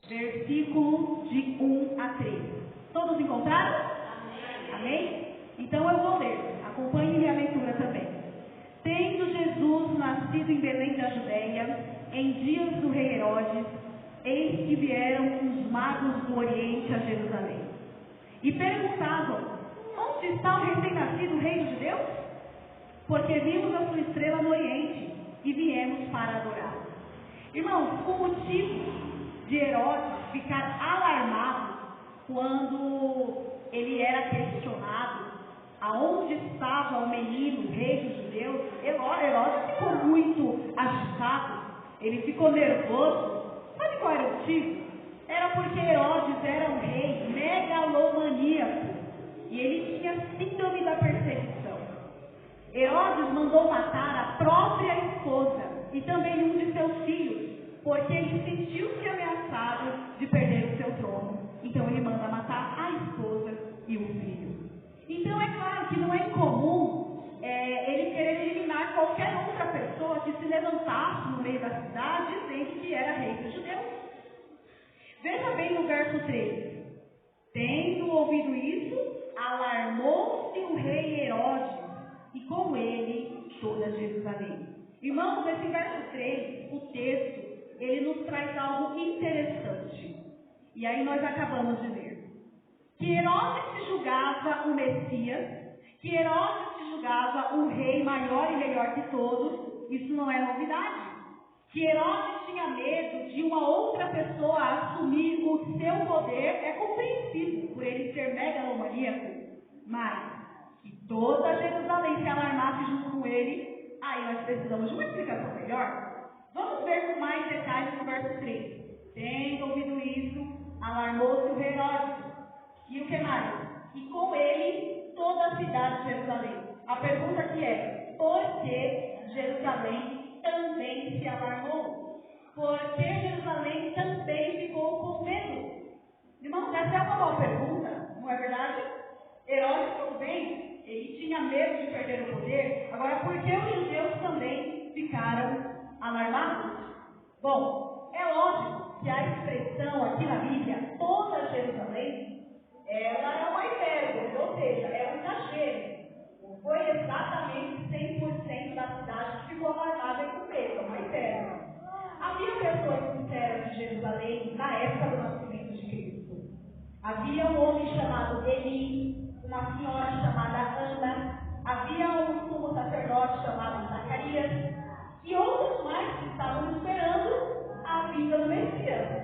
versículo de 1 a 3. Todos encontraram? Amém? Amém? Então eu vou ler. Acompanhe minha leitura também. Tendo Jesus nascido em Belém da Judéia, em dias do rei Herodes, eis que vieram os magos do Oriente a Jerusalém. E perguntavam: onde está o recém-nascido rei dos judeus? Porque vimos a sua estrela no Oriente e viemos para adorá-lo. Irmãos, o motivo de Herodes ficar alarmado quando ele era questionado aonde estava o menino, o rei dos judeus, Herodes ficou muito agitado, ele ficou nervoso. Sabe qual era o motivo? Era porque Herodes era um rei megalomaníaco e ele tinha síndrome da perseguição. Herodes mandou matar a própria esposa e também um de seus filhos, porque ele sentiu-se ameaçado de perder o seu trono. Então ele manda matar a esposa e o filho. Então é claro que não é incomum ele querer eliminar qualquer outra pessoa que se levantasse no meio da cidade dizendo que era rei dos judeus. Veja bem no verso 3. Tendo ouvido isso, alarmou-se o rei Herodes e com ele toda Jerusalém. Irmãos, nesse verso 3, o texto, ele nos traz algo interessante. E aí nós acabamos de ler que Herodes se julgava o Messias, que Herodes se julgava o rei maior e melhor que todos. Isso não é novidade. Que Herodes tinha medo de uma outra pessoa assumir o seu poder é compreensível por ele ser megalomaníaco, mas que toda Jerusalém se alarmasse junto com ele, aí nós precisamos de uma explicação melhor. Vamos ver com mais detalhes no verso 3. Tendo ouvido isso, alarmou-se o rei Herodes. E o que mais? E com ele toda a cidade de Jerusalém. A pergunta aqui é: por que Jerusalém também se alarmou? Por que Jerusalém também ficou com medo? Irmãos, essa é uma boa pergunta, não é verdade? Herodes, tudo bem, ele tinha medo de perder o poder. Agora, por que os judeus também ficaram alarmados? Bom, é lógico que a expressão aqui na Bíblia, toda Jerusalém, ela é uma hipérbole, ou seja, é um exagero. Não foi exatamente 100% da cidade que ficou alarmada e com medo, é uma hipérbole. Havia pessoas sinceras de Jerusalém na época do nascimento de Cristo. Havia um homem chamado Eli, uma senhora chamada Ana, havia um sumo sacerdote chamado Zacarias e outros mais que estavam esperando a vinda do Messias.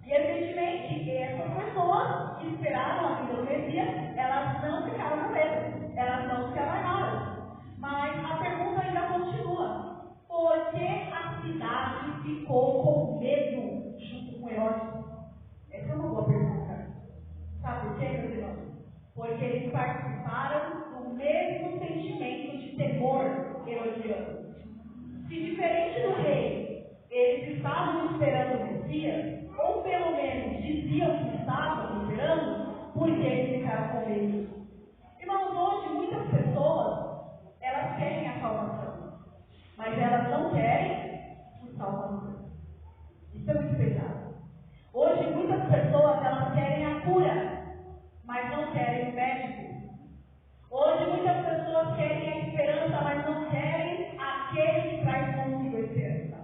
E evidentemente, essas pessoas que esperaram a vinda do Messias, elas não ficaram com medo, elas não se alarmaram. Mas a pergunta ainda continua: por que a cidade ficou com medo junto com Herodes? Essa é uma boa pergunta. Sabe por quê, meus irmãos? Porque eles participaram do mesmo sentimento de temor herodiano. Se diferente do rei, eles estavam esperando o Messias, ou pelo menos diziam que estavam esperando, porque eles ficaram com medo. Irmãos, hoje muitas pessoas, elas querem a salvação, mas elas não querem o Salvador. Isso é muito pesado. Hoje muitas pessoas, elas querem a cura, mas não querem o médico. Hoje muitas pessoas querem a esperança, mas não querem aquele que traz consigo a esperança.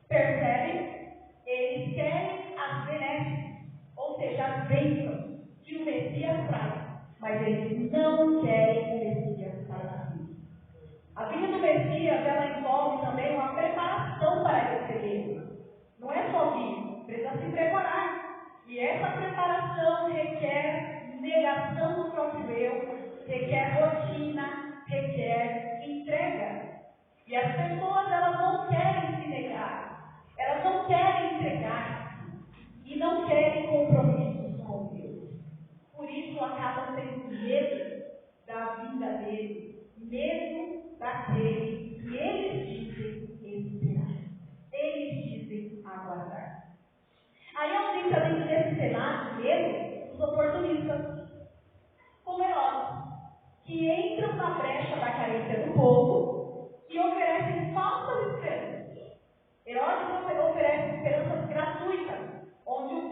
Percebem? Eles querem as benesses, ou seja, as bênçãos que o Messias traz, mas eles não querem o Messias para si. A vinda do Messias, ela envolve também uma preparação para recebê-lo. Não é só vir, precisa se preparar. E essa preparação requer negação do próprio eu, requer rotina, requer entrega. E as pessoas, elas não querem se negar, elas não querem entregar e não querem compromissos com Deus. Por isso acabam tendo medo da vinda dele, medo daquele que eles dizem esperar, eles dizem aguardar. Aí eu digo também que nesse cenário de medo, os oportunistas, como Herodes, que entram na brecha da carência do povo e oferecem falsas esperanças. Herodes oferece esperanças gratuitas, onde o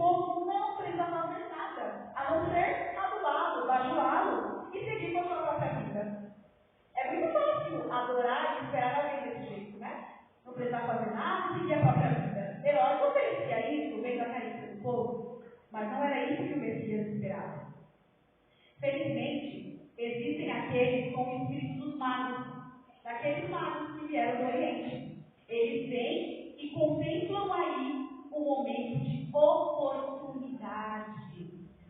daqueles magos que vieram do Oriente. Eles vêm e contemplam aí um momento de oportunidade.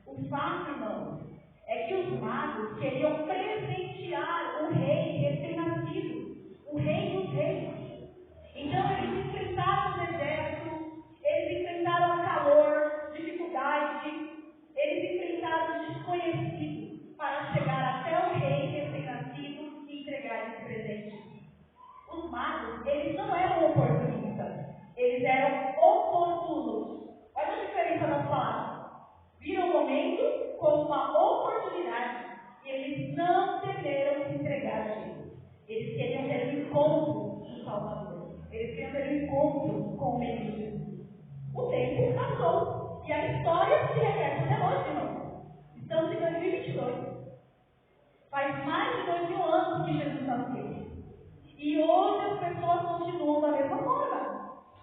O fato, irmãos, é que os magos queriam presentear o rei recém-nascido, o rei dos reis. Então eles enfrentaram o deserto, eles enfrentaram o calor, dificuldade, eles enfrentaram o desconhecido para chegar até o rei recém-nascido e entregar esse presente. Os magos, eles não eram oportunistas, eles eram oportunos. Olha a diferença das palavras. Viram o momento como uma oportunidade e eles não temeram se entregar a Jesus. Eles queriam ter um encontro com o Salvador. Eles queriam ter um encontro com o menino Jesus. O tempo passou e a história se repete até hoje, irmão. Estamos em 2022. Faz mais de 2000 anos que Jesus nasceu. E hoje as pessoas continuam da mesma forma.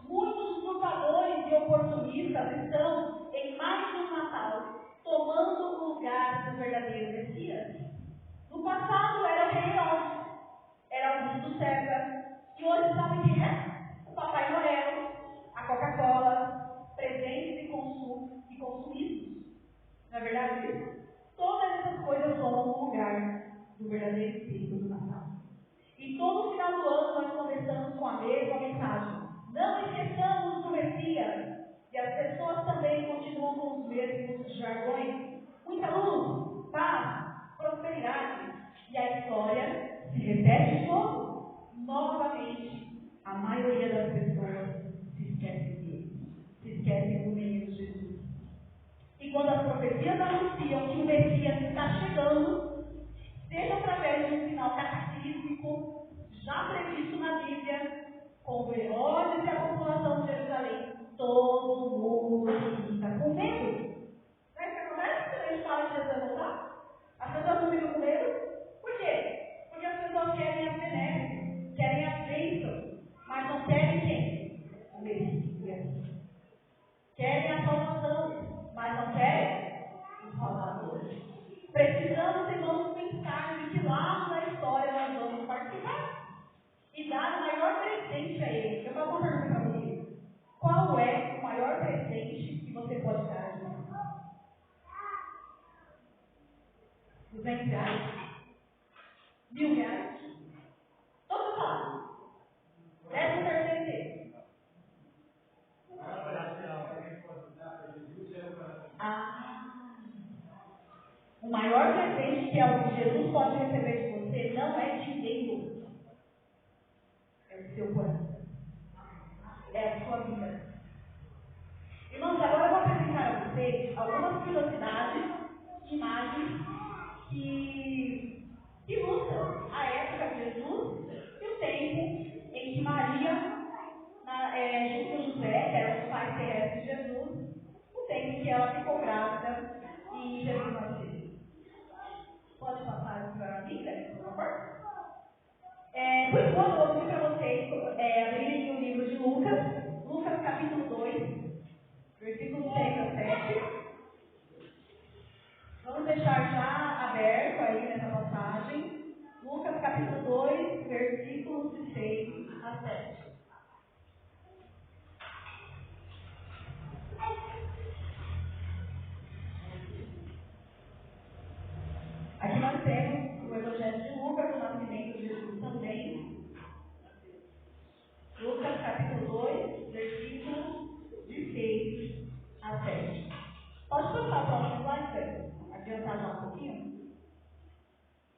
Muitos usurpadores e oportunistas estão em mais um Natal, tomando o lugar do verdadeiro Messias. No passado era o rei Herodes, era Augusto César, e hoje sabe quem é? O Papai Noel, a Coca-Cola, presentes e consumismos. Não é verdade isso? Todas essas coisas vão no lugar do verdadeiro Espírito do Natal. E todo final do ano nós começamos com a mesma mensagem. Não esqueçamos do Messias. E as pessoas também continuam com os mesmos jargões. Muita luz, paz, prosperidade. E a história se repete de novo. Novamente, a maioria das pessoas se esquece dele. Se esquece do menino Jesus. E quando as profecias anunciam que o Messias está chegando, seja através de um sinal cataclísmico, já previsto na Bíblia, com o Herodes e a população de Jerusalém, todo mundo fica com medo. Não é isso que acontece quando a gente fala de Jesus voltar? As pessoas não ficam com medo. Por quê? Porque as pessoas querem as benesses, querem as bênçãos, mas não querem quem? O Messias. Querem a salvação, mas não querem o Salvador. Precisamos, irmãos, pensar de que lado da história nós vamos participar e dar o maior presente a ele. Eu vou perguntar para você: qual é o maior presente que você pode dar a Jesus? 200 reais? 1000 reais? Todo salário. 13º. O maior presente que Jesus pode receber de você não é dinheiro, é o seu coração, é a sua vida. Irmãos, agora eu vou apresentar a vocês algumas curiosidades, imagens que ilustram a época de Jesus e o tempo em que Maria, junto com José, que eram os pais terrestres de Jesus, o tempo que ela ficou grávida e Jesus nasceu. Pode passar isso para a Bíblia, por favor? Por enquanto, eu vou pedir para vocês abrirem o livro de Lucas, Lucas capítulo 2, versículos 6 a 7. Vamos deixar já aberto aí nessa passagem. Lucas capítulo 2, versículos de 6 a 7. Aqui nós temos o Evangelho de Lucas, o nascimento de Jesus também. Lucas capítulo 2, versículos de 6 a 7. Pode passar o próximo slide, velho? Adiantar já um pouquinho?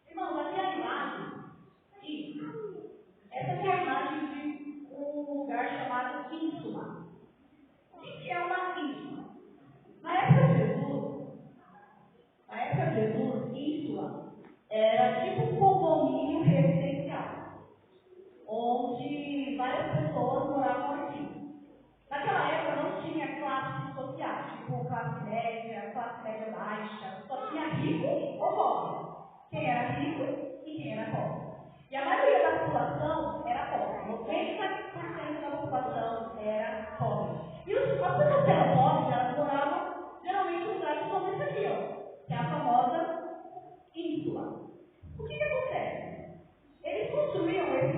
Irmãos, aqui é a imagem. Isso. Essa aqui é a imagem de um lugar chamado Ínsula. O que é uma ínsula? Na época de Jesus, Ínsula era tipo um condomínio residencial, onde várias pessoas moravam aqui. Naquela época não tinha classes sociais, tipo classe média baixa, só tinha rico ou pobre. Quem era rico e quem era pobre. E a maioria da população era pobre. 90% da população era pobre. E as pessoas que eram pobres, elas moravam geralmente em lugares como esse aqui, ó, que é a famosa ínsula. O que acontece? Eles construíam esse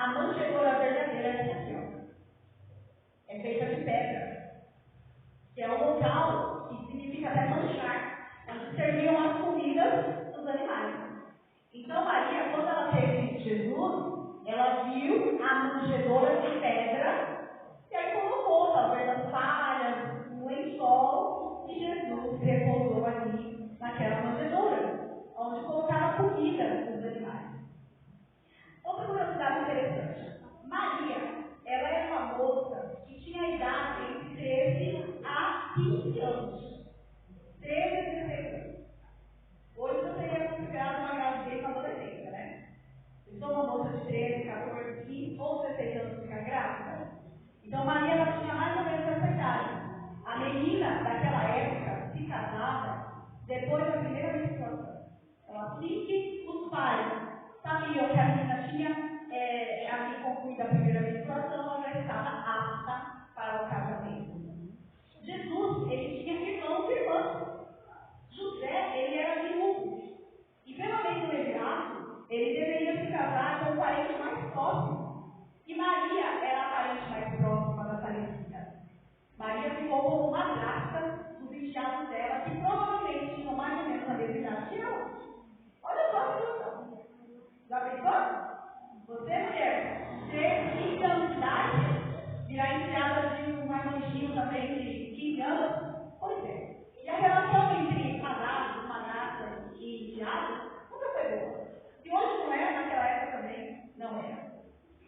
A manjedoura verdadeira é essa aqui, ó. É feita de pedra, que é um local que significa até manchar, onde serviam as comidas dos animais. Então Maria, quando ela teve Jesus, ela viu a manjedoura de pedra e aí colocou, talvez as palhas, um lençol, e Jesus repousou ali naquela manjedoura, onde colocava comida dos animais. Outra curiosidade interessante. Maria, ela era uma moça que tinha idade entre 13 a 15 anos. 13 a 16 anos. Hoje você teria considerado uma gravidez na adolescência, né? Então uma moça de 13, 14, 15 ou 16 anos fica grávida. Então Maria, ela tinha mais ou menos essa idade. A menina daquela época se casava depois da primeira menstruação. Então assim que os pais sabiam que a menina tinha ali concluído a primeira menstruação, ela já estava apta para o casamento. Jesus, ele tinha irmãos e irmãs. José, ele era viúvo. E pela lei do levirato, ele deveria se casar com o parente mais próximo. E Maria era a parente mais próxima da falecida. Maria ficou como madrasta dos enteados dela, que provavelmente tinham mais ou menos a mesma idade que ela. Olha só a situação. Já pensou? Você, mulher, ter 15 anos de idade, virar enteada de um marmanjinho também de 15 anos? Pois é. E a relação entre padrasto, madrasta e enteado nunca foi boa. E hoje não era, naquela época também não era.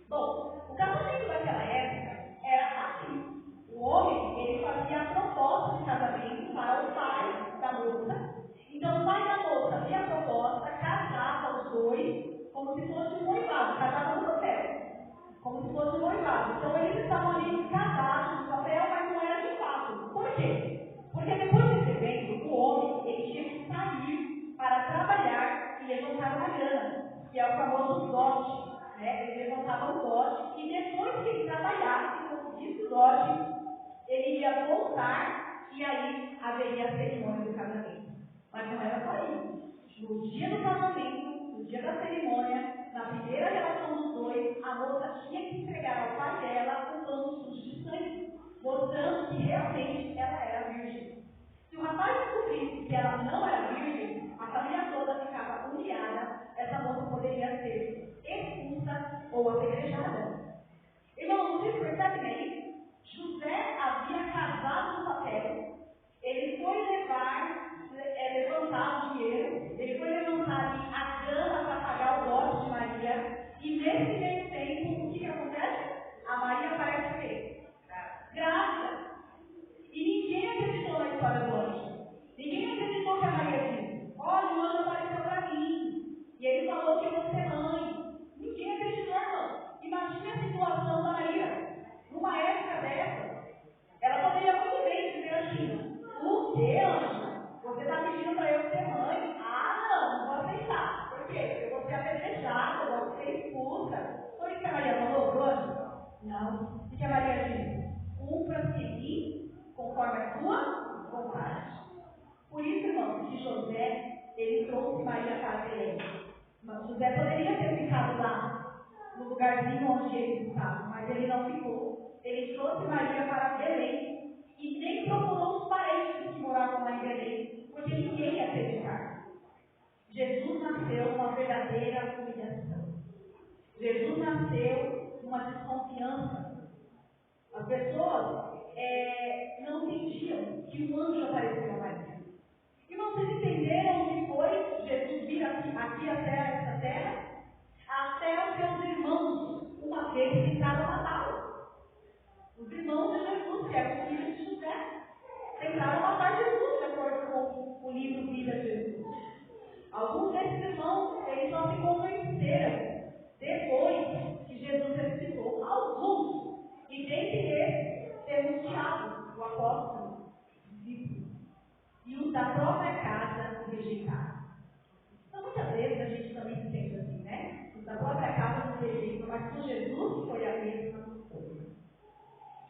Bom, o casamento daquela época era assim. O homem, ele fazia a proposta de casamento para o pai da moça. Então o pai da moça fazia a proposta, casava os dois, como se fosse um noivado, casava no papel, como se fosse um noivado. Então eles estavam ali casados no papel, mas não era de fato. Por quê? Porque depois desse evento, o homem, ele tinha que sair para trabalhar e levantar uma grana, que é o famoso dote, né? Ele levantava um dote e depois que ele trabalhasse e conseguisse o dote, ele ia voltar e aí haveria a cerimônia do casamento. Mas não era só isso. No dia do casamento, no dia da cerimônia, na primeira relação dos dois, a moça tinha que entregar ao pai dela um pano sujo de sangue, mostrando que realmente ela era virgem. Se o rapaz descobrisse que ela não era virgem, a família toda ficava humilhada, essa moça poderia ser expulsa ou apedrejada. Irmão, vocês percebem aí? José havia casado no papel, ele foi levantar o dinheiro, ele foi levantar ali a grana para pagar o dote de Maria, e nesse meio tempo, o que acontece? A Maria aparece o quê? Grávida. E ninguém acreditou na história do anjo. Ninguém acreditou que a Maria disse: olha, o anjo apareceu para mim, e ele falou que eu vou ser mãe. Ninguém acreditou, irmão. Imagine a situação da Maria. Numa época dessa, ela poderia muito bem dizer assim: o que, anjo? Você está pedindo para eu ser mãe? Ah, não vou aceitar. Por quê? Eu vou ser apedrejada, eu vou ser expulsa. Foi isso que a Maria falou para o anjo? Não. O que a Maria disse? Cumpra-se em mim conforme a tua vontade. Por isso, irmãos, que José, ele trouxe Maria para Belém. Mas José poderia ter ficado lá, no lugarzinho onde ele estava, mas ele não ficou. Ele trouxe Maria para Belém e nem procurou os parentes que moravam lá em Belém, porque ninguém ia acreditar. Jesus nasceu numa verdadeira humilhação. Jesus nasceu numa desconfiança. As pessoas não entendiam que um anjo apareceu a Maria. E vocês entenderam o que foi Jesus vir aqui até essa terra? Até os seus irmãos, uma vez, tentaram matá-lo. Os irmãos de Jesus, que eram os filhos de José, tentaram matar Jesus, de acordo com o livro Vida de Jesus. Alguns desses irmãos, eles só se convenceram depois que Jesus ressuscitou. Alguns. E dentre eles, temos Tiago, o apóstolo, discípulo, e os da própria casa o rejeitaram. Então, muitas vezes a gente também se sente assim, né? Os da própria casa nos rejeitam, mas com Jesus foi a mesma coisa.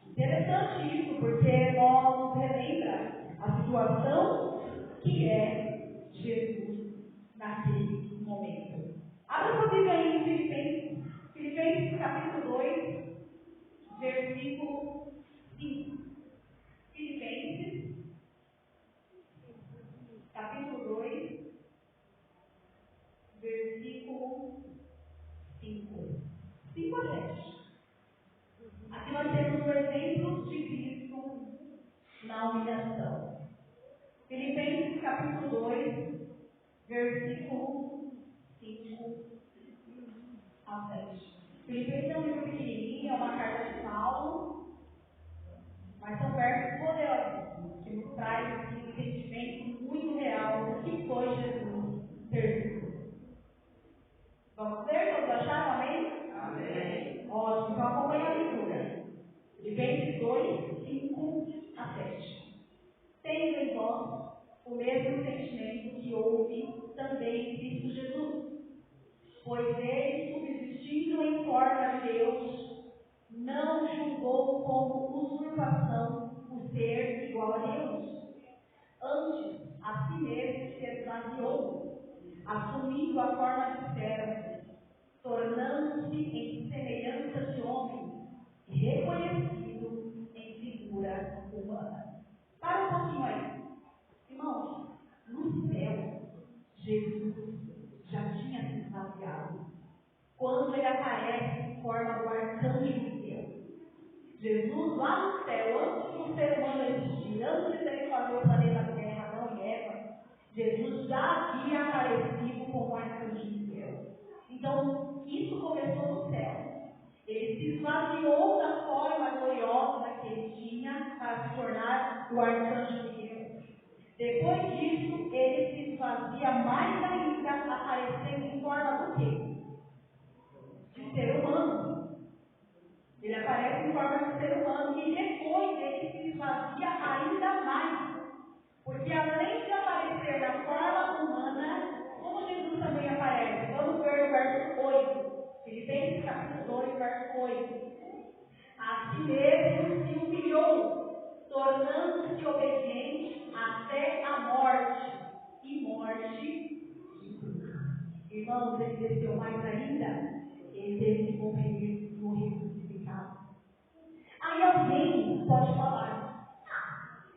Interessante isso, porque nós nos relembra a situação que é Jesus naquele momento. Abra sua Bíblia aí em Filipenses capítulo na humilhação. Filipenses capítulo 2, versículo 5 a 7. Filipenses é um livro pequenininho, é uma carta de Paulo, mas são versos poderosos, que nos traz assim, um entendimento muito real do que foi Jesus servido. Vamos ver? Todos acharam? Amém? Amém. Ótimo, então acompanha a leitura. Filipenses 2, 5 a 7. Tendo em vós o mesmo sentimento que houve também em Cristo Jesus, pois ele, subsistindo em forma de Deus, não julgou como usurpação o ser igual a Deus. Antes, a si mesmo se esvaziou, assumindo a forma de servo, tornando-se em semelhança de homem, reconhecido em figura humana. Para um pouquinho aí. Irmãos, no céu, Jesus já tinha se esvaziado quando ele aparece em forma do arcanjo de Deus. Jesus, lá no céu, antes do ser humano existir, antes dele fazer o planeta Terra, Adão e Eva, Jesus já havia aparecido como arcanjo de Deus. Então, isso começou no céu. Ele se esvaziou da forma gloriosa que ele tinha para se tornar o arcanjo de Deus. Depois disso, ele se esvazia mais ainda, aparecendo em forma do quê? De ser humano. Ele aparece em forma de ser humano e depois ele se esvazia ainda mais. Porque além de aparecer na forma humana, como Jesus também aparece? Vamos ver o verso 8. Filipenses capítulo 2, verso 8. A si mesmo se humilhou, tornando-se obediente até a morte, e morte de cruz. Irmãos, ele desceu mais ainda, ele teve que morrer crucificado. Aí alguém pode falar,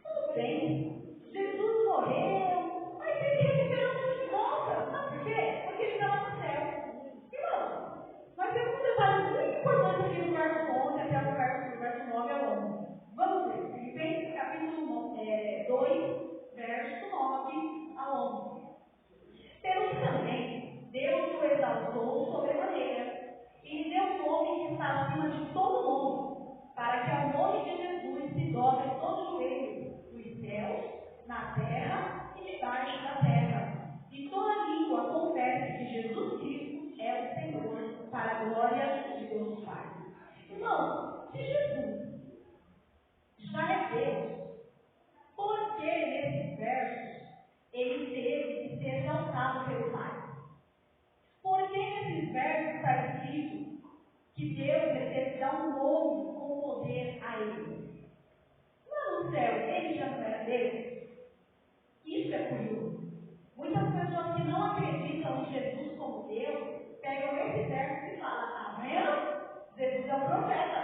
tudo bem, Jesus morreu, mas ele recuperou de volta. Sabe por quê? Porque ele estava no céu. Irmão, nós temos um detalhe muito importante aqui no verso 11 até o verso 9 ao 11. Vamos ver, Filipenses capítulo 2, verso 9 a 11. Pelo que também Deus o exaltou sobremaneira e lhe deu um nome que está acima de todo nome, para que ao nome de Jesus se dobre todo joelho, nos céus, na terra e debaixo da terra, e toda língua confesse que Jesus Cristo é o Senhor, para a glória de Deus Pai. Irmão, se Jesus já é Deus, por que nesses versos ele teve que ser exaltado pelo Pai? Por que nesses versos está escrito que Deus teve que dar um nome com poder a ele? Lá no céu, ele já não era Deus? Isso é curioso. Muitas pessoas que não acreditam em Jesus como Deus, pegam esse verso e falam, tá vendo? Jesus é um profeta.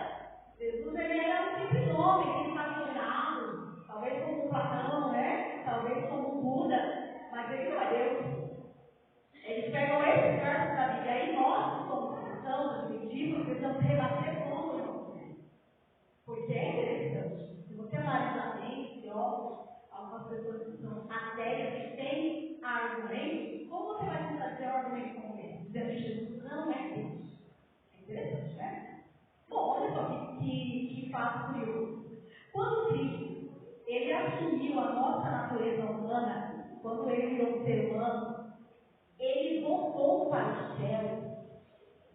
Jesus ele era um simples homem, quem sabe iluminado, talvez como Platão, né? Talvez como Buda, mas ele não é Deus. Eles pegam esse verso da Bíblia e nós, como cristãos, adventistas, precisamos rebater tudo, irmão. Porque é interessante. Se você analisar bem, teólogos, algumas pessoas que são ateias, que têm argumentos, como você vai contradizer um argumento como esse? Dizendo que Jesus não é Deus. É interessante, né? Bom, olha só que fato curioso. Quando Cristo, ele assumiu a nossa natureza humana, quando ele virou um ser humano, ele voltou para o céu.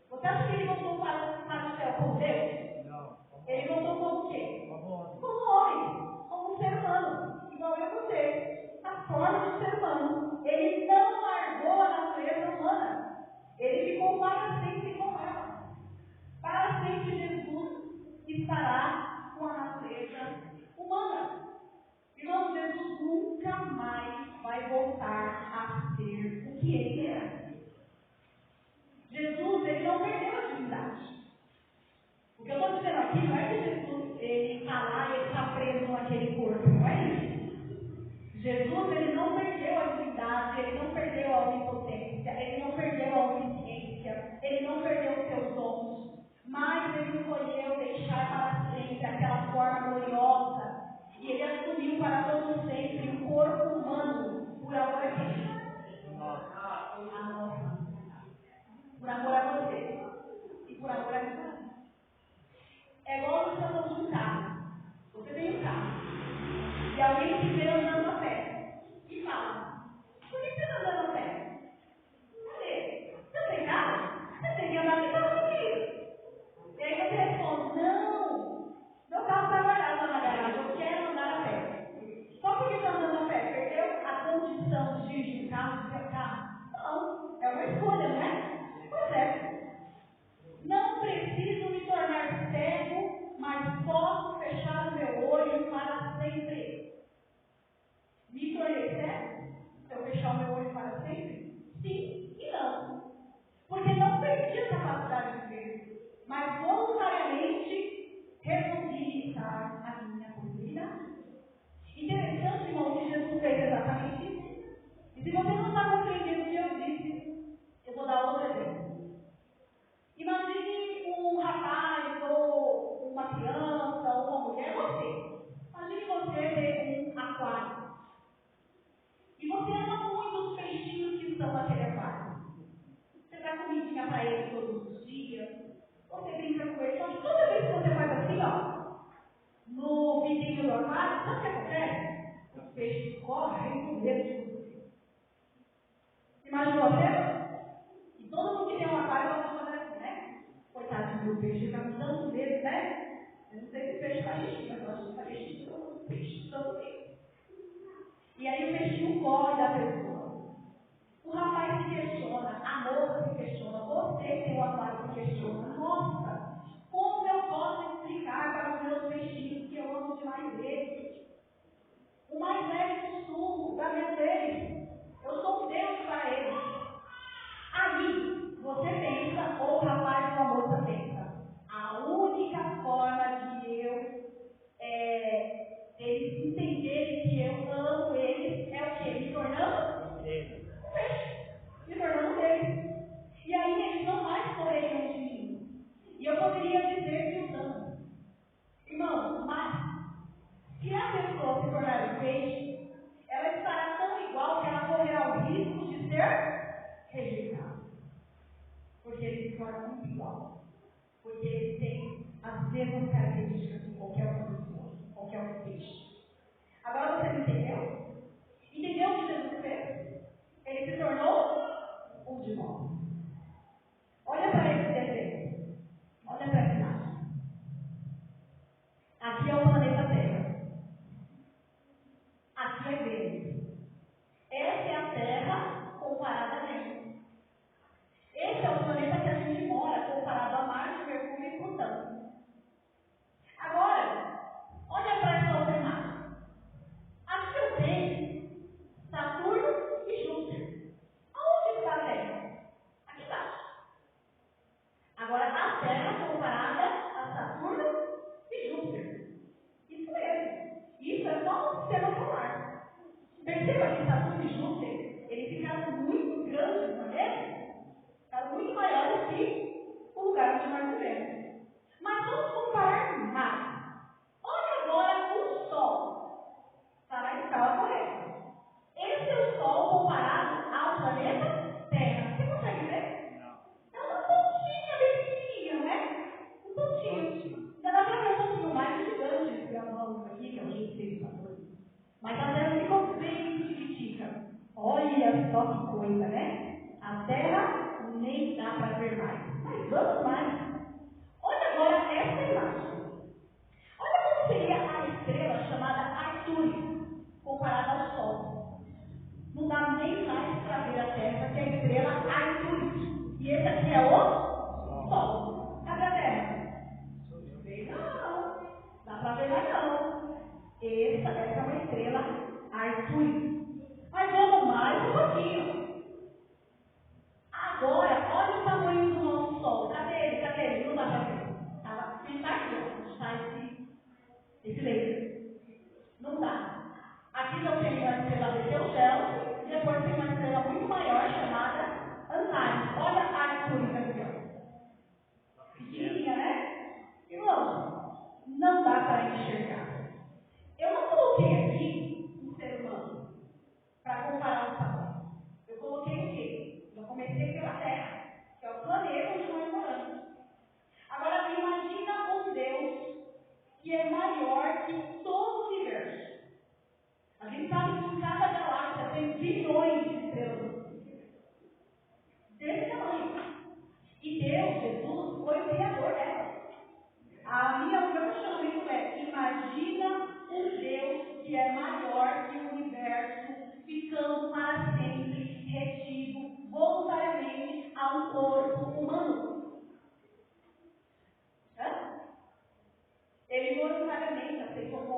Você acha que ele voltou para o céu como Deus? Não. Ele voltou como o quê? Como homem, como um ser humano, igual eu e você. A forma de um ser humano. Ele não largou a natureza humana. Ele ficou para sempre com ela. Para sempre Jesus estará com a natureza humana. Irmão, Jesus nunca mais vai voltar a ser o que ele era. Jesus, ele não perdeu a divindade. O que eu estou dizendo aqui não é que Jesus, ele está lá e ele está preso naquele corpo, não é isso. Jesus, ele não perdeu a divindade, ele não perdeu a onipotência, ele não perdeu a onisciência, ele não perdeu os seus dons, mas ele escolheu deixar para sempre aquela forma gloriosa, e ele assumiu agora é igual você andando de um carro. Você tem um carro. E alguém te vê andando a pé. E fala, por que você está andando a pé? Cadê? Você tem carro? Você tem que andar de carro aqui. E aí você responde, não, meu carro está guardado na garagem, eu quero andar a pé. Só porque está andando a pé, perdeu a condição de dirigir um carro, de ter um carro? Não, é uma escolha, não é? Pois é. Não preciso me tornar cego, mas posso fechar o meu olho para sempre. Me tornei cego? Se eu fechar o meu olho para sempre? Sim e não. Porque não perdi a capacidade de ver, mas voluntariamente resolvi estar a minha possibilidade. Interessante, irmão, que Jesus fez exatamente isso. E se você não está compreendendo o que eu disse, eu vou dar outro exemplo. Imagine um rapaz, ou uma criança, ou uma mulher, você. Imagine você ter um aquário. E você ama muito os peixinhos que estão naquele aquário. Você dá comidinha para eles todos os dias. Você brinca com eles. Só que toda vez que você faz assim, ó, no vidrinho do aquário, sabe o que acontece? Os peixes correm com medo de você. Imaginou a cena? E todo mundo que tem um aquário vai fazer assim, né? Coitadinho do peixe, fica com tanto medo, né? Eu não sei se o peixe faz xixi, mas eu acho que faz xixi com o peixe todo medo. E aí o peixinho corre da pessoa. O rapaz se questiona, a moça se questiona, você que tem um aquário se questiona. Nossa, como eu posso explicar para os meus peixinhos que eu amo demais eles? O mais velho sussurro da medo deles. Eu sou um Deus para eles. Aí, você pensa, ou o rapaz ou a moça pensa, a única forma de eles entenderem que eu amo eles é o quê? Me tornando um peixe. Me tornando deles. E aí eles não mais correriam de mim. E eu poderia dizer que os amo. Irmão, mas se a pessoa se tornar um peixe, ela estará tão igual que ela correrá o risco de ser rejeitada. Porque eles se tornam muito igual. Porque eles têm as mesmas características de qualquer outra pessoa, qualquer outro peixe. Agora você entendeu? Entendeu o que Jesus fez? Ele se tornou um de nós. Olha para esse desenho. Olha para essa imagem. Aqui é o planeta Terra. Aqui é Vênus. Essa é a Terra comparada a Vênus. Esse é o planeta que a gente mora comparado a Marte, Mercúrio e Plutão. Agora, olha para essa outra imagem. Aqui eu tenho Saturno e Júpiter. Aonde está a Terra? Aqui embaixo. Agora, a Terra comparada a Saturno e Júpiter. Isso mesmo. Isso é só um sistema solar. Perceba que Saturno e Júpiter, eles ficaram muito grandes, não é mesmo? Ficaram muito maiores que o lugar onde nós vivemos. Mas vamos comparar mais. Olha agora o Sol. Está na escala correta. Esse é o Sol comparado ao planeta Terra. Você consegue ver? É uma pontinha bem pequenininha, não é? Um pontinho. Ainda dá para ver um pouquinho mais gigante que a mão aqui, que é o Júpiter. Mas a Terra ficou bem pequenininha. Olha só que coisa, né? A Terra nem dá para ver mais. Mas vamos mais. Olha agora essa imagem. Olha como seria a estrela chamada Arcturus, comparada ao Sol. Não dá nem mais para ver a Terra, que é a estrela Arcturus. E esse aqui é o Sol. Cadê a Terra? Não. Dá para ver mais não. Essa é uma estrela Arcturus. Mas vamos mais um pouquinho. Agora, olha o tamanho do nosso Sol. Cadê ele? Cadê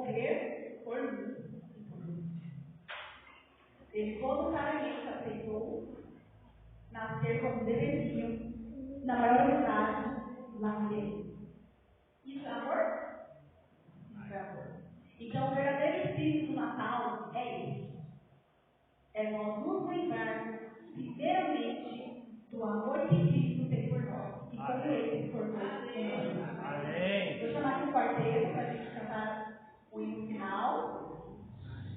morrer por mim. Ele voluntariamente aceitou nascer como bebezinho na maioridade lá com ele. Isso é amor? Isso é amor. Então, o verdadeiro espírito do Natal é esse. É nós nos lembrarmos, primeiramente, do amor que Cristo tem por nós. E como ele se tornou em nós. Amém. Vou chamar aqui o quarteto para a gente cantar o hino final.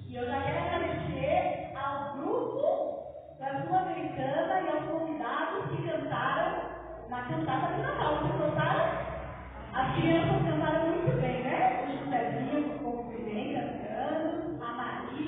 E eu já quero agradecer ao grupo da Sul-Americana e aos convidados que cantaram na cantada final.